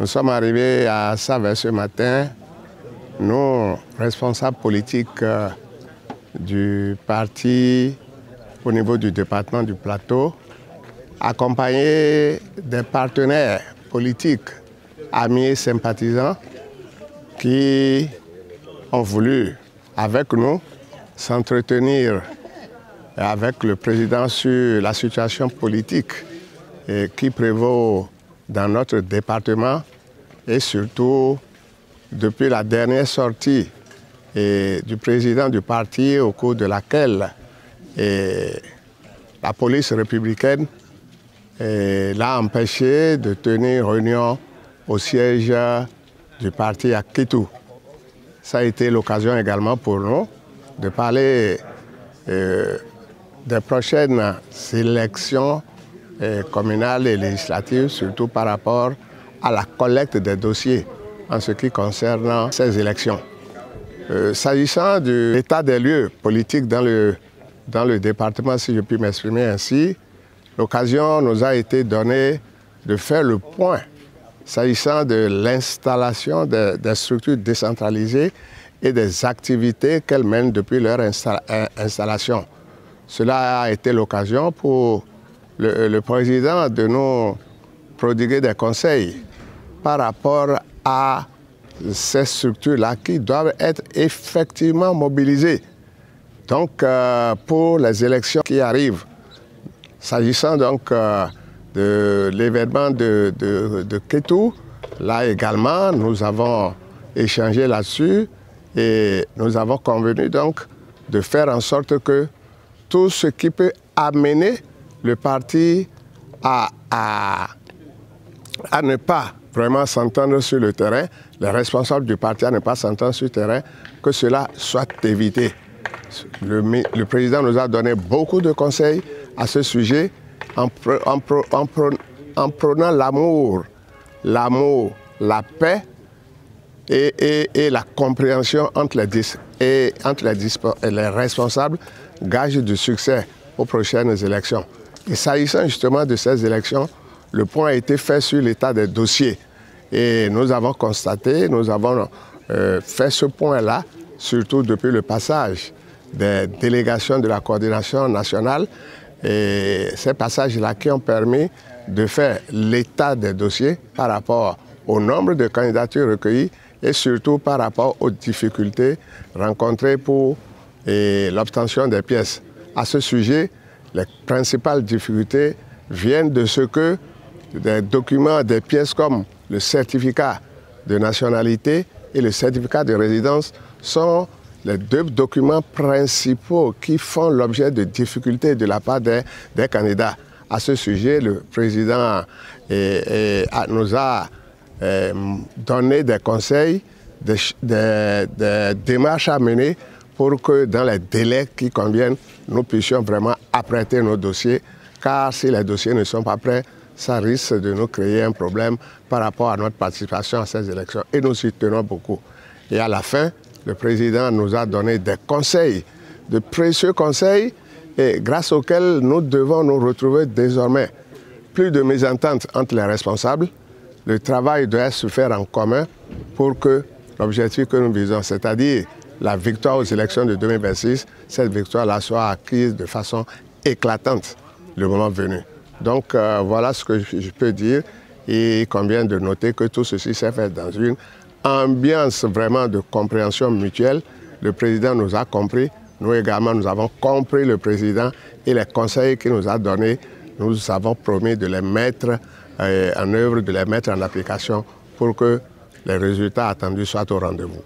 Nous sommes arrivés à Savès ce matin, nous, responsables politiques du parti au niveau du département du Plateau, accompagnés des partenaires politiques, amis et sympathisants qui ont voulu, avec nous, s'entretenir avec le président sur la situation politique qui prévaut dans notre département et surtout depuis la dernière sortie du président du parti au cours de laquelle la police républicaine l'a empêché de tenir réunion au siège du parti à Kétou. Ça a été l'occasion également pour nous de parler des prochaines élections communales et législatives, surtout par rapport à la collecte des dossiers en ce qui concerne ces élections. S'agissant de l'état des lieux politiques dans le département, si je puis m'exprimer ainsi, l'occasion nous a été donnée de faire le point s'agissant de l'installation des structures décentralisées et des activités qu'elles mènent depuis leur installation. Cela a été l'occasion pour le président de nous prodiguer des conseils par rapport à ces structures-là qui doivent être effectivement mobilisées. Donc, pour les élections qui arrivent, s'agissant donc de l'événement de Kétou, là également, nous avons échangé là-dessus et nous avons convenu donc de faire en sorte que tout ce qui peut amener le parti à ne pas vraiment s'entendre sur le terrain, les responsables du parti à ne pas s'entendre sur le terrain, que cela soit évité. Le président nous a donné beaucoup de conseils à ce sujet en prônant l'amour, la paix et la compréhension entre les responsables, gage du succès aux prochaines élections. Et s'agissant justement de ces élections, le point a été fait sur l'état des dossiers. Et nous avons constaté, nous avons fait ce point-là, surtout depuis le passage des délégations de la coordination nationale, et ces passages-là qui ont permis de faire l'état des dossiers par rapport au nombre de candidatures recueillies et surtout par rapport aux difficultés rencontrées pour l'obtention des pièces. À ce sujet, les principales difficultés viennent de ce que des documents, des pièces comme le certificat de nationalité et le certificat de résidence sont les deux documents principaux qui font l'objet de difficultés de la part des candidats. À ce sujet, le président nous a donné des conseils, des démarches à mener pour que dans les délais qui conviennent, nous puissions vraiment apprêter nos dossiers, car si les dossiers ne sont pas prêts, ça risque de nous créer un problème par rapport à notre participation à ces élections. Et nous y tenons beaucoup. Et à la fin, le président nous a donné des conseils, de précieux conseils, et grâce auxquels nous devons nous retrouver désormais. Plus de mésentente entre les responsables, le travail doit se faire en commun pour que l'objectif que nous visons, c'est-à-dire la victoire aux élections de 2026, cette victoire-là soit acquise de façon éclatante le moment venu. Donc voilà ce que je peux dire, et il convient de noter que tout ceci s'est fait dans une ambiance vraiment de compréhension mutuelle. Le président nous a compris, nous également nous avons compris le président et les conseils qu'il nous a donnés, nous avons promis de les mettre en œuvre, de les mettre en application pour que les résultats attendus soient au rendez-vous.